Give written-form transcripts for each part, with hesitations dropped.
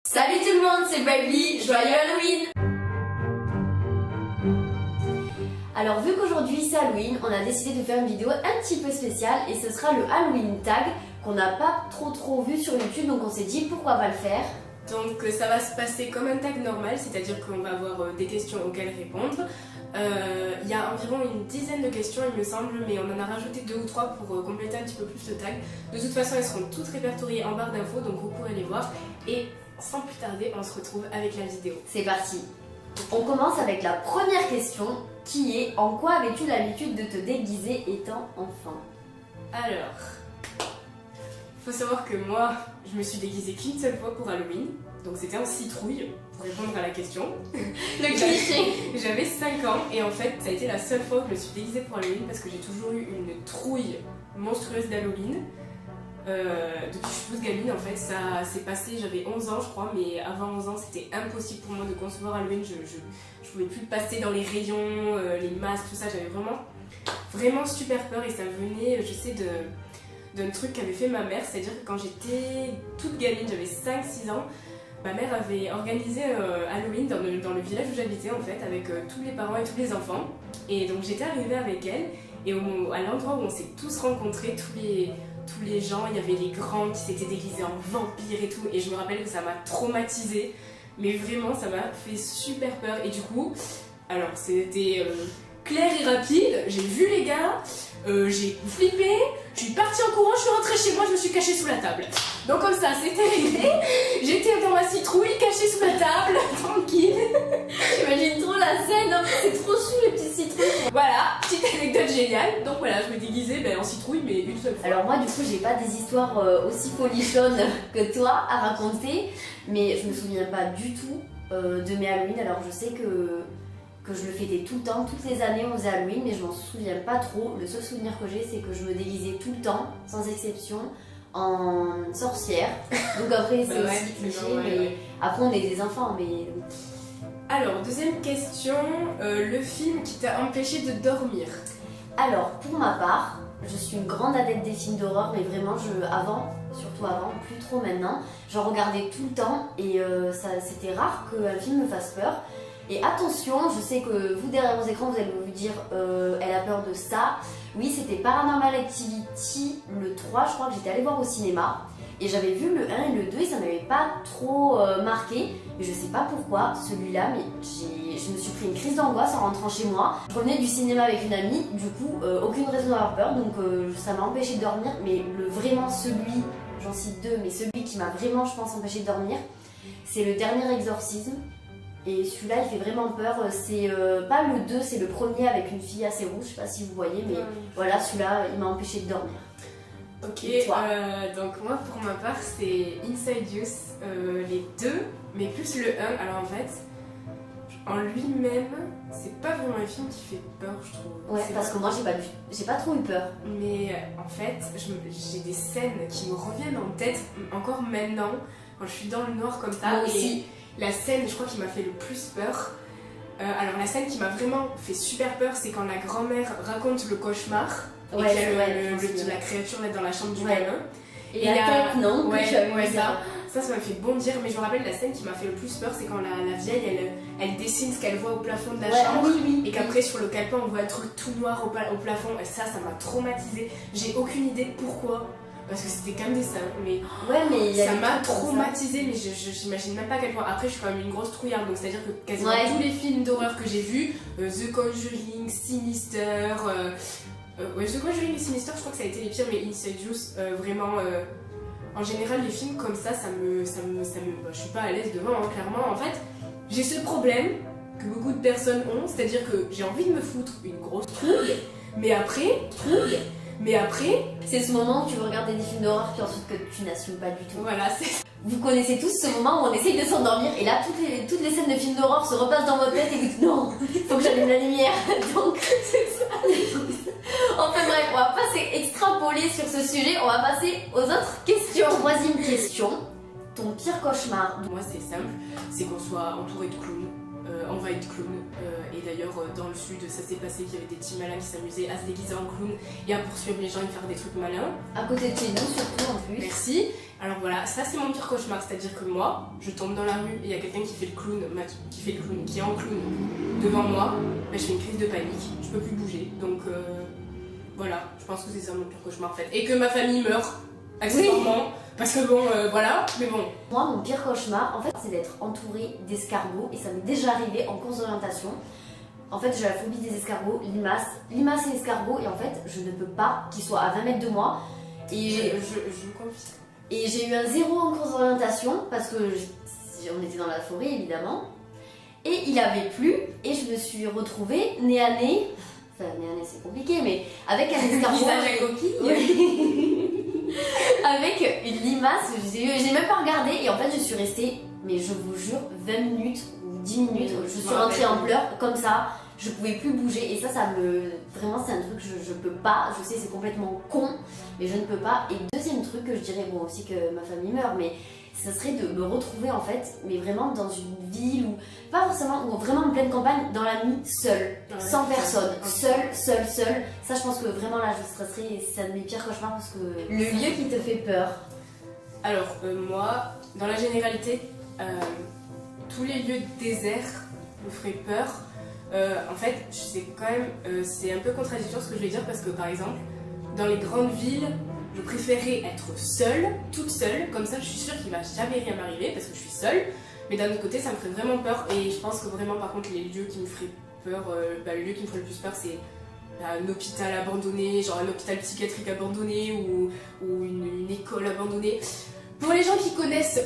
Salut tout le monde, c'est Baby, joyeux Halloween! Alors vu qu'aujourd'hui c'est Halloween, on a décidé de faire une vidéo un petit peu spéciale et ce sera le Halloween tag qu'on n'a pas trop vu sur YouTube, donc on s'est dit pourquoi pas le faire. Donc ça va se passer comme un tag normal, c'est-à-dire qu'on va avoir des questions auxquelles répondre. Il y a environ une dizaine de questions il me semble, mais on en a rajouté 2 ou 3 pour compléter un petit peu plus le tag. De toute façon elles seront toutes répertoriées en barre d'infos, donc vous pourrez les voir. Et sans plus tarder, on se retrouve avec la vidéo. C'est parti. On commence avec la première question qui est: en quoi avais-tu l'habitude de te déguiser étant enfant? Alors, faut savoir que moi, je me suis déguisée qu'une seule fois pour Halloween, donc c'était en citrouille, pour répondre à la question. Le cliché. J'avais 5 ans et en fait, ça a été la seule fois que je me suis déguisée pour Halloween parce que j'ai toujours eu une trouille monstrueuse d'Halloween. Depuis que je suis toute gamine, en fait, ça s'est passé, j'avais 11 ans je crois, mais avant 11 ans c'était impossible pour moi de concevoir Halloween. Je pouvais plus passer dans les rayons, les masques, tout ça, j'avais vraiment super peur et ça venait, je sais, d'un truc qu'avait fait ma mère, c'est-à-dire que quand j'étais toute gamine, j'avais 5-6 ans, ma mère avait organisé Halloween dans le village où j'habitais en fait, avec tous les parents et tous les enfants, et donc j'étais arrivée avec elle, et à l'endroit où on s'est tous rencontrés, tous les gens, il y avait les grands qui s'étaient déguisés en vampires et tout, et je me rappelle que ça m'a traumatisée, mais vraiment ça m'a fait super peur. Et du coup, alors c'était clair et rapide, j'ai vu les gars, j'ai flippé, je suis partie en courant, je suis rentrée chez moi, je me suis cachée sous la table. Donc comme ça, c'était réglé, j'étais dans ma citrouille, cachée sous la table, tranquille. J'imagine trop la scène, hein, c'est trop chou les petites citrouilles. Voilà, petite anecdote géniale. Donc voilà, je me déguisais en citrouille, mais une seule fois. Alors moi du coup j'ai pas des histoires aussi folichonnes que toi à raconter, mais je me souviens pas du tout de mes Halloween. Alors je sais que je le fêtais tout le temps, toutes les années on faisait Halloween, mais je m'en souviens pas trop. Le seul souvenir que j'ai, c'est que je me déguisais tout le temps, sans exception, en sorcière. Donc après c'est aussi cliché, mais après on est des enfants, mais... Alors, deuxième question, le film qui t'a empêché de dormir? Alors, pour ma part, je suis une grande adepte des films d'horreur, mais vraiment, surtout avant, plus trop maintenant, j'en regardais tout le temps et c'était rare qu'un film me fasse peur. Et attention, je sais que vous derrière vos écrans, vous allez vous dire elle a peur de ça. Oui, c'était Paranormal Activity, le 3, je crois que j'étais allée voir au cinéma. Et j'avais vu le 1 et le 2 et ça m'avait pas trop marqué. Mais je sais pas pourquoi, celui-là, mais je me suis pris une crise d'angoisse en rentrant chez moi. Je revenais du cinéma avec une amie, du coup, aucune raison d'avoir peur, donc ça m'a empêché de dormir. Mais vraiment celui, j'en cite 2, mais celui qui m'a vraiment, je pense, empêché de dormir, c'est le dernier exorcisme. Et celui-là, il fait vraiment peur. C'est pas le 2, c'est le premier avec une fille assez rouge, je sais pas si vous voyez, mais voilà, celui-là, il m'a empêché de dormir. Ok, donc moi pour ma part c'est Insidious, les 2, mais plus le 1. Alors en fait, en lui-même, c'est pas vraiment un film qui fait peur, je trouve. Ouais, parce que moi j'ai pas trop eu peur. Mais en fait, j'ai des scènes qui me reviennent en tête encore maintenant, quand je suis dans le noir comme ça. Moi aussi. Et la scène, je crois, qui m'a fait le plus peur. Alors la scène qui m'a vraiment fait super peur, c'est quand la grand-mère raconte le cauchemar. Et qu'il y a la créature là dans la chambre du gamin. Et la tête, non? Ça m'a fait bondir. Mais je me rappelle la scène qui m'a fait le plus peur, c'est quand la vieille elle dessine ce qu'elle voit au plafond de la chambre. Et qu'après sur le calepin on voit un truc tout noir au plafond. Et ça m'a traumatisée. J'ai aucune idée de pourquoi. Parce que c'était quand même des seins, mais ça m'a traumatisée, mais j'imagine même pas à quel point. Après, je suis quand même une grosse trouillarde, donc c'est-à-dire que quasiment tous les films d'horreur que j'ai vus, The Conjuring, Sinister, The Conjuring et Sinister, je crois que ça a été les pires, mais Insidious, vraiment, en général, les films comme ça je suis pas à l'aise devant, hein, clairement. En fait, j'ai ce problème que beaucoup de personnes ont, c'est-à-dire que j'ai envie de me foutre une grosse trouille, mais après, c'est ce moment où tu veux regarder des films d'horreur puis ensuite que tu n'assumes pas du tout. Voilà, c'est... Vous connaissez tous ce moment où on essaye de s'endormir et là toutes les scènes de films d'horreur se repassent dans votre tête et vous dites non, il faut que j'allume la lumière. Donc c'est ça. Enfin bref, on va pas extrapoler sur ce sujet, on va passer aux autres questions. Troisième question, ton pire cauchemar? Moi c'est simple, c'est qu'on soit entouré de clowns. envahie de clowns. Et d'ailleurs, dans le sud, ça s'est passé qu'il y avait des petits malins qui s'amusaient à se déguiser en clown et à poursuivre les gens et faire des trucs malins. À côté de chez nous, surtout en plus. Merci. Alors voilà, ça c'est mon pire cauchemar, c'est-à-dire que moi, je tombe dans la rue et il y a quelqu'un qui fait le clown, qui est en clown devant moi, je fais une crise de panique, je peux plus bouger. Donc voilà, je pense que c'est ça mon pire cauchemar en fait. Et que ma famille meurt, accessoirement, parce que bon, voilà, mais bon. Moi, mon pire cauchemar, en fait, c'est d'être entourée d'escargots et ça m'est déjà arrivé en course d'orientation. En fait, j'ai la phobie des escargots, limaces et escargots, et en fait, je ne peux pas qu'ils soient à 20 mètres de moi. Et je confie. Et j'ai eu un 0 en course d'orientation parce que on était dans la forêt évidemment. Et il avait plu et je me suis retrouvée nez à nez. Enfin, nez à nez c'est compliqué, mais avec un escargot. Visage à coquille. Oui. Avec une limace, j'ai même pas regardé et en fait je suis restée, mais je vous jure, 20 minutes ou 10 minutes. Je suis rentrée en pleurs comme ça. Je pouvais plus bouger et ça vraiment c'est un truc que je peux pas, je sais c'est complètement con mais je ne peux pas. Et deuxième truc que je dirais, bon aussi que ma famille meurt, mais ça serait de me retrouver en fait, mais vraiment dans une ville ou pas forcément, ou vraiment en pleine campagne, dans la nuit, seule, sans personne, seule. Ça je pense que vraiment là je stresserais et c'est un de mes pires cauchemars parce que le lieu qui te fait peur. Alors moi, dans la généralité, tous les lieux déserts me feraient peur. En fait, c'est quand même, c'est un peu contradictoire ce que je vais dire parce que par exemple, dans les grandes villes, je préférais être seule, toute seule, comme ça je suis sûre qu'il va jamais rien m'arriver parce que je suis seule. Mais d'un autre côté, ça me ferait vraiment peur et je pense que vraiment, par contre, les lieux qui me feraient peur, le lieu qui me ferait le plus peur, c'est un hôpital abandonné, genre un hôpital psychiatrique abandonné ou une école abandonnée. Pour les gens qui connaissent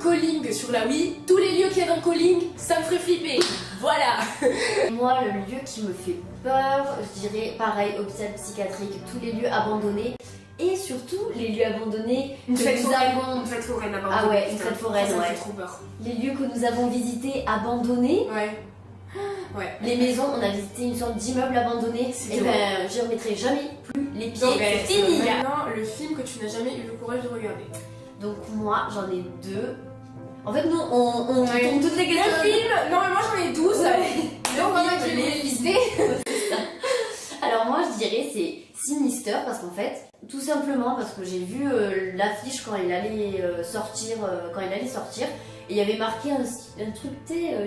Calling sur la Wii, tous les lieux qu'il y a dans Calling, ça me ferait flipper. Voilà. Moi, le lieu qui me fait peur, je dirais pareil, hôpital psychiatrique, tous les lieux abandonnés. Et surtout, les lieux abandonnés Une fête foraine abandonnée. Ah ouais, une fête foraine, ça ouais. me fait trop peur. Les lieux que nous avons visités abandonnés. Ouais. Les maisons, on a visité une sorte d'immeuble abandonné. Et ben, j'y remettrai jamais plus les pieds. C'est fini. Maintenant, le film que tu n'as jamais eu le courage de regarder. Donc moi, j'en ai 2. En fait, nous, on tourne toutes les questions. Un film. Non, mais moi j'en ai 12. Donc on va les lister. Alors moi, je dirais c'est Sinister parce qu'en fait, tout simplement parce que j'ai vu l'affiche quand il allait sortir, et il y avait marqué un truc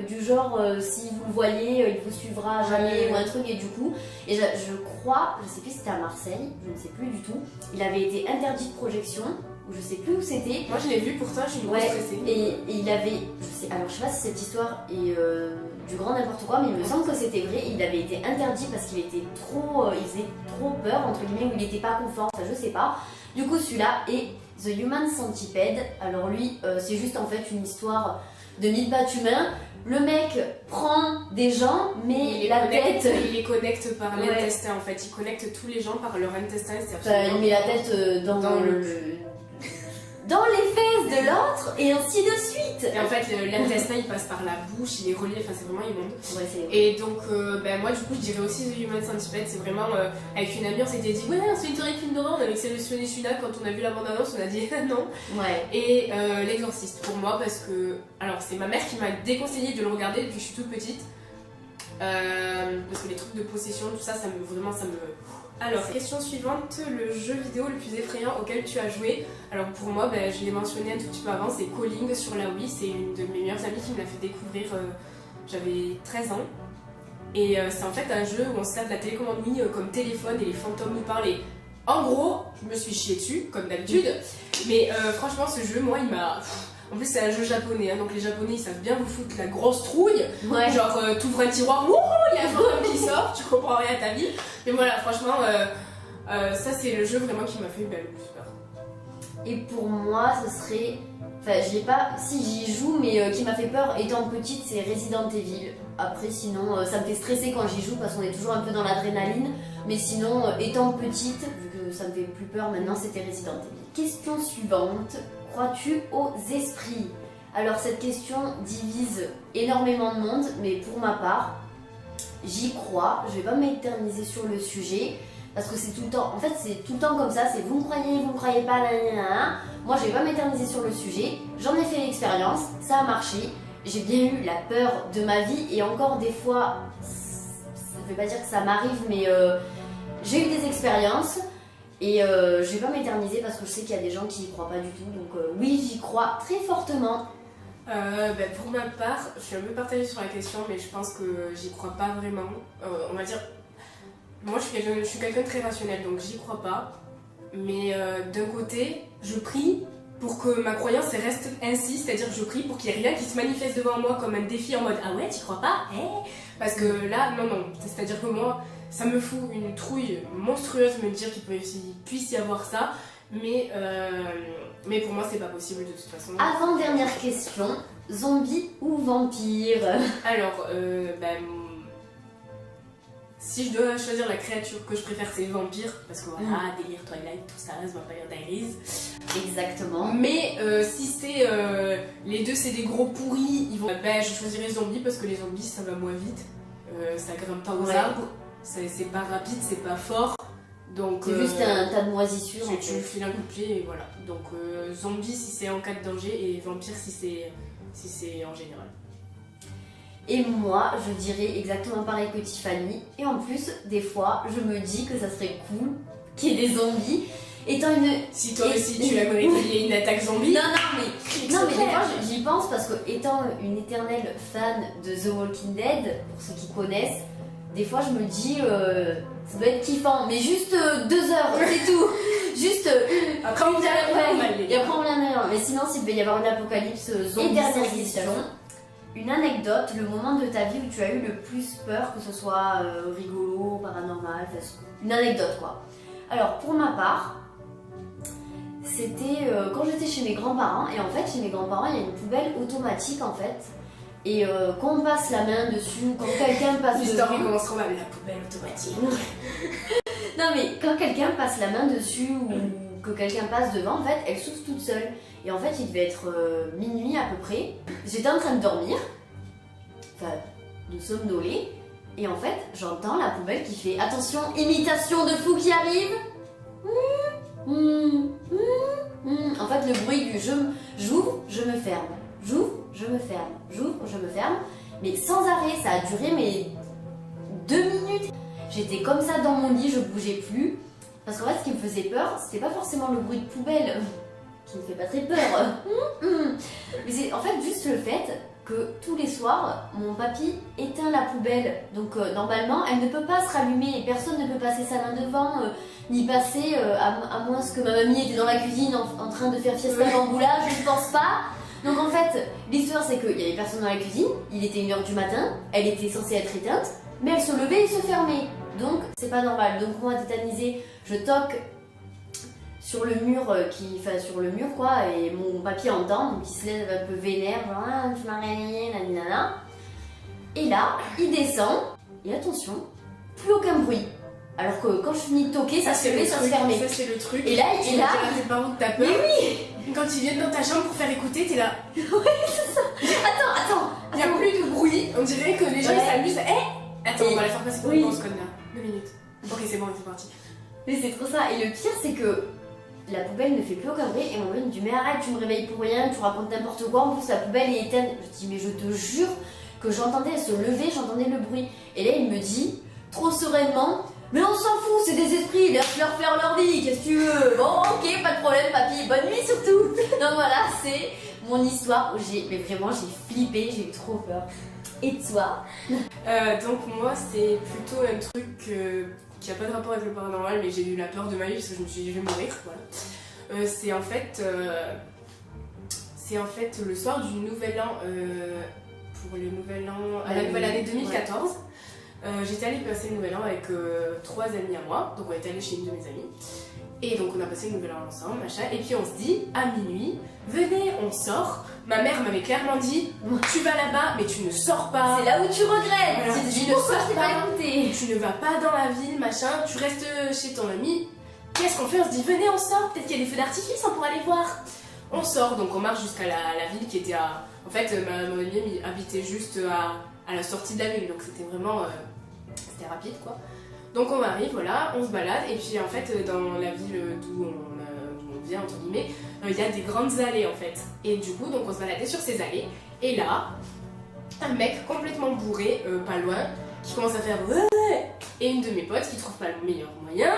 du genre si vous le voyez, il vous suivra jamais ou un truc, et du coup, et je crois, je sais plus si c'était à Marseille, je ne sais plus du tout, il avait été interdit de projection. Ou je sais plus où c'était. Moi je l'ai vu pour toi, je suis beaucoup stressée. Et il avait, alors je sais pas si cette histoire est du grand n'importe quoi, mais il me semble que c'était vrai. Il avait été interdit parce qu'il était trop, il faisait trop peur entre guillemets, ou il était pas confort, enfin je sais pas. Du coup celui-là est The Human Centipede. Alors lui, c'est juste en fait une histoire de 1000 pattes humains. Le mec prend des gens, mais il les connecte par l'intestin en fait. Il connecte tous les gens par leur intestin. Il met la tête dans les fesses de l'autre et ainsi de suite. Et en fait l'intestin il passe par la bouche, il est relié, enfin c'est vraiment immonde. Ouais, et donc moi du coup je dirais aussi The Human Centipede, c'est vraiment avec une amie on s'était dit ouais c'est une série de films d'horreur, on avait sélectionné celui-là quand on a vu la bande annonce, on a dit non. Ouais. Et L'Exorciste pour moi parce que alors c'est ma mère qui m'a déconseillé de le regarder depuis que je suis toute petite. Parce que les trucs de possession, tout ça, ça me. Alors, question suivante, le jeu vidéo le plus effrayant auquel tu as joué. Alors pour moi, je l'ai mentionné un tout petit peu avant, c'est Calling sur la Wii, c'est une de mes meilleures amies qui me l'a fait découvrir, j'avais 13 ans. Et c'est en fait un jeu où on se sert de la télécommande Wii comme téléphone et les fantômes nous parlent. Et en gros, je me suis chiée dessus, comme d'habitude. Mais franchement, ce jeu, moi, il m'a... En plus c'est un jeu japonais, hein, donc les japonais ils savent bien vous foutre la grosse trouille. Genre t'ouvres un tiroir, wouhou, il y a un fantôme qui sort, tu comprends rien à ta vie. Mais voilà, franchement, ça c'est le jeu vraiment qui m'a fait le plus peur. Et pour moi ce serait, enfin je l'ai pas, si j'y joue, mais qui m'a fait peur étant petite, c'est Resident Evil. Après sinon ça me fait stresser quand j'y joue parce qu'on est toujours un peu dans l'adrénaline. Mais sinon étant petite, vu que ça me fait plus peur maintenant, c'était Resident Evil. Question suivante. Crois-tu aux esprits? Alors cette question divise énormément de monde, mais pour ma part, j'y crois. Je vais pas m'éterniser sur le sujet parce que c'est tout le temps. En fait, c'est tout le temps comme ça. C'est vous me croyez pas. Moi, je vais pas m'éterniser sur le sujet. J'en ai fait l'expérience, ça a marché. j'ai bien eu la peur de ma vie et encore des fois, ça ne veut pas dire que ça m'arrive, mais j'ai eu des expériences et je vais pas m'éterniser parce que je sais qu'il y a des gens qui y croient pas du tout, donc oui, j'y crois très fortement. Pour ma part, je suis un peu partagée sur la question, mais je pense que j'y crois pas vraiment. On va dire, moi je suis quelqu'un de très rationnel, donc j'y crois pas. Mais d'un côté, je prie pour que ma croyance reste ainsi, c'est-à-dire que je prie pour qu'il n'y ait rien qui se manifeste devant moi comme un défi en mode ah ouais, t'y crois pas, parce que là, non, c'est-à-dire que moi, ça me fout une trouille monstrueuse me dire qu'il puisse y avoir ça, mais pour moi, c'est pas possible de toute façon. Avant-dernière question, zombie ou vampire? Alors, si je dois choisir la créature que je préfère, c'est vampire, parce que voilà, délire Twilight, tout ça, The Vampire Diaries. Exactement. Mais si c'est les deux, c'est des gros pourris, je choisirais zombie parce que les zombies ça va moins vite, ça grimpe pas aux arbres, c'est pas rapide, c'est pas fort. Donc c'est juste un tas de moisissures. Tu me files un coup de pied et voilà. Donc zombie si c'est en cas de danger et vampire si c'est en général. Et moi, je dirais exactement pareil que Tiffany. Et en plus, des fois, je me dis que ça serait cool qu'il y ait des zombies. Étant une... Si toi aussi tu aimerais qu'il y ait une attaque zombie. Non, mais des fois j'y pense parce que étant une éternelle fan de The Walking Dead, pour ceux qui connaissent, des fois je me dis ça doit être kiffant, mais juste 2 heures, c'est tout. Juste après on vient et après on vient. Mais sinon, s'il devait y avoir une apocalypse zombie. Et dernière question. Une anecdote, le moment de ta vie où tu as eu le plus peur, que ce soit rigolo, paranormal, une anecdote quoi. Alors pour ma part, c'était quand j'étais chez mes grands-parents, et en fait chez mes grands-parents il y a une poubelle automatique en fait, et quand on passe la main dessus, quand quelqu'un passe l'histoire devant... commencera avec la poubelle automatique. Non mais quand quelqu'un passe la main dessus ou que quelqu'un passe devant, en fait elle s'ouvre toute seule. Et en fait, il devait être minuit à peu près. J'étais en train de dormir, enfin, de somnoler. Et en fait, j'entends la poubelle qui fait « Attention, imitation de fou qui arrive !» En fait, le bruit du j'ouvre, je me ferme. J'ouvre, je me ferme. J'ouvre, je me ferme. Mais sans arrêt, ça a duré 2 minutes. J'étais comme ça dans mon lit, je bougeais plus. Parce qu'en fait, ce qui me faisait peur, c'était pas forcément le bruit de poubelle, qui me fait pas très peur. Mais c'est en fait juste le fait que tous les soirs, mon papy éteint la poubelle. Donc normalement, elle ne peut pas se rallumer et personne ne peut passer sa main devant, ni passer, à moins que ma mamie était dans la cuisine en train de faire fiesta bamboula, je ne pense pas. Donc en fait, l'histoire c'est qu'il y avait personne dans la cuisine, il était 1h du matin, elle était censée être éteinte, mais elle se levait et se fermait. Donc c'est pas normal. Donc moi, tétanisée, je toque sur le mur sur le mur quoi, et mon papy entend, donc il se lève un peu vénère, genre ah, tu m'as réveillé, nanana. Et là, il descend, et attention, plus aucun bruit. Alors que quand je finis de toquer, ça se levait, ça se fermait. Ça c'est le truc. Et là, il est là. Tes parents de ta peur. Mais oui. Quand ils viennent dans ta chambre pour faire écouter, t'es là. Ouais, c'est ça. Attends. Il n'y a plus de bruit, on dirait que les gens ils s'amusent. Attends, on va la faire passer pour une seconde là. 2 minutes. Ok, c'est bon, c'est parti. Mais c'est trop ça. Et le pire, c'est que la poubelle ne fait plus aucun bruit et mon mari me dit mais arrête, tu me réveilles pour rien, tu racontes n'importe quoi, en plus la poubelle est éteinte. Je dis mais je te jure que j'entendais elle se lever, j'entendais le bruit. Et là il me dit trop sereinement mais on s'en fout, c'est des esprits, laisse leur faire leur vie, qu'est-ce que tu veux? Bon ok, pas de problème papy, bonne nuit surtout. Donc voilà, c'est mon histoire où mais vraiment j'ai flippé, j'ai eu trop peur. Et toi? Donc moi c'est plutôt un truc qui n'a pas de rapport avec le paranormal, mais j'ai eu la peur de ma vie parce que je me suis dit je vais mourir, voilà. C'est en fait le soir du nouvel an, pour le nouvel an, à la nouvelle année 2014. Ouais. J'étais allée passer le nouvel an avec 3 amis à moi, donc on était allés chez une de mes amies. Et donc on a passé le nouvel an ensemble, machin, et puis on se dit, à minuit, venez, on sort. Ma mère m'avait clairement dit, tu vas là-bas, mais tu ne sors pas. C'est là où tu regrettes. Voilà, tu ne sors pas, tu ne vas pas dans la ville, machin, tu restes chez ton ami. Qu'est-ce qu'on fait? On se dit, venez, on sort, peut-être qu'il y a des feux d'artifice, on pourra aller voir. On sort, donc on marche jusqu'à la ville qui était à... En fait, mon ami habitait juste à la sortie de la ville, donc c'était vraiment... c'était rapide, quoi. Donc on arrive, voilà, on se balade, et puis en fait, dans la ville d'où on vient entre guillemets, il y a des grandes allées en fait. Et du coup, donc on se baladait sur ces allées. Et là, un mec complètement bourré, pas loin, qui commence à faire ouais. Et une de mes potes qui trouve pas le meilleur moyen,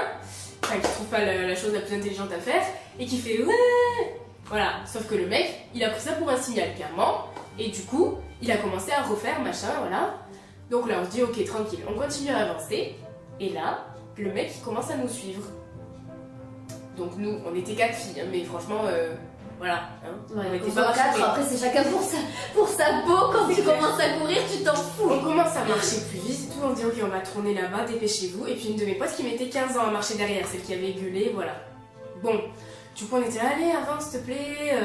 enfin qui trouve pas la chose la plus intelligente à faire, et qui fait ouais. Voilà, sauf que le mec, il a pris ça pour un signal clairement, et du coup, il a commencé à refaire machin, voilà. Donc là, on se dit ok, tranquille, on continue à avancer, et là, le mec il commence à nous suivre. Donc nous, on était 4 filles, hein, mais franchement, voilà. Hein, Ouais, on était pas pas 4, après c'est chacun pour sa peau, quand tu commences à courir, tu t'en fous. On commence à marcher plus vite et tout, on dit ok, on va tourner là-bas, dépêchez-vous. Et puis une de mes potes qui mettait 15 ans à marcher derrière, celle qui avait gueulé, voilà. Bon, du coup on était là, allez, avance s'il te plaît.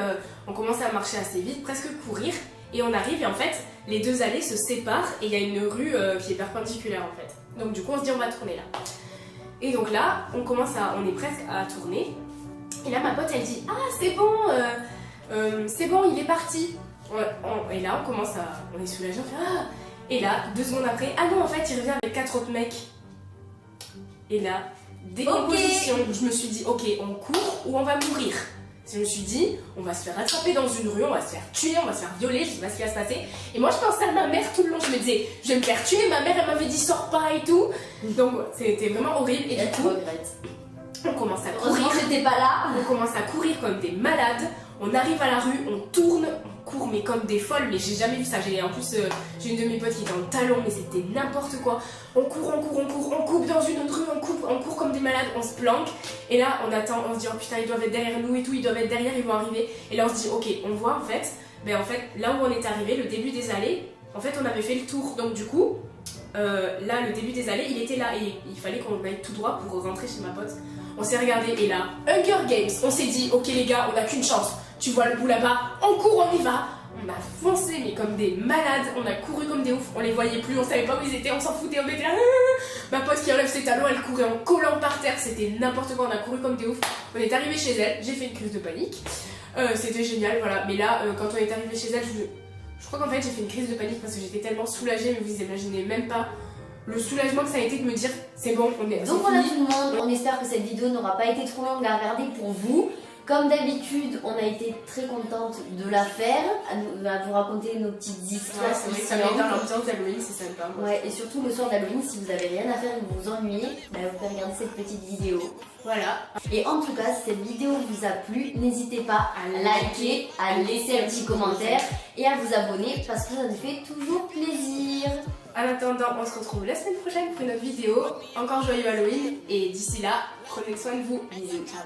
On commençait à marcher assez vite, presque courir. Et on arrive et en fait, les deux allées se séparent et il y a une rue qui est perpendiculaire en fait. Donc du coup on se dit on va tourner là. Et donc là, on est presque à tourner. Et là ma pote elle dit ah c'est bon, il est parti. Et là on est soulagé, on fait ah. Et là 2 secondes après, ah non en fait il revient avec 4 autres mecs. Et là, décomposition, je me suis dit ok on court ou on va mourir. Je me suis dit, on va se faire attraper dans une rue, on va se faire tuer, on va se faire violer, je sais pas ce qui va se passer. Et moi je pensais à ma mère tout le long, je me disais, je vais me faire tuer, ma mère elle m'avait dit sors pas et tout. Donc c'était vraiment horrible. Et du coup, on commence à courir. Heureusement que j'étais pas là. On commence à courir comme des malades. On arrive à la rue, on tourne, on court mais comme des folles. Mais j'ai jamais vu ça. En plus, j'ai une de mes potes qui était en talon, mais c'était n'importe quoi. On court, on coupe dans une autre rue, on court comme des malades, on se planque. Et là, on attend, on se dit oh putain, ils doivent être derrière nous et tout, ils doivent être derrière, ils vont arriver. Et là, on se dit ok, on voit en fait, là où on est arrivé, le début des allées, en fait, on avait fait le tour. Donc du coup, là, le début des allées, il était là et il fallait qu'on aille tout droit pour rentrer chez ma pote. On s'est regardé et là, Hunger Games, on s'est dit ok les gars, on n'a qu'une chance. Tu vois le bout là-bas, on court, on y va. On a foncé mais comme des malades, on a couru comme des oufs, on les voyait plus, on savait pas où ils étaient, on s'en foutait, on était là. Ma pote qui enlève ses talons, elle courait en collant par terre, c'était n'importe quoi, on a couru comme des oufs. On est arrivé chez elle, j'ai fait une crise de panique. C'était génial, voilà. Mais là, quand on est arrivé chez elle, je crois qu'en fait j'ai fait une crise de panique parce que j'étais tellement soulagée, mais vous imaginez même pas le soulagement que ça a été de me dire c'est bon, on est. Donc voilà tout le monde, on espère que cette vidéo n'aura pas été trop longue à regarder pour vous. Comme d'habitude, on a été très contente de la faire, à vous raconter nos petites histoires. Ouais, c'est vrai que ça met dans l'ambiance d'Halloween, c'est sympa. Ouais, et surtout le soir d'Halloween, si vous avez rien à faire et que vous vous ennuyez, vous pouvez regarder cette petite vidéo. Voilà. Et en tout cas, si cette vidéo vous a plu, n'hésitez pas à liker, à laisser un petit commentaire et à vous abonner parce que ça nous fait toujours plaisir. En attendant, on se retrouve la semaine prochaine pour une autre vidéo. Encore joyeux Halloween et d'ici là, prenez soin de vous. Bisous, ciao.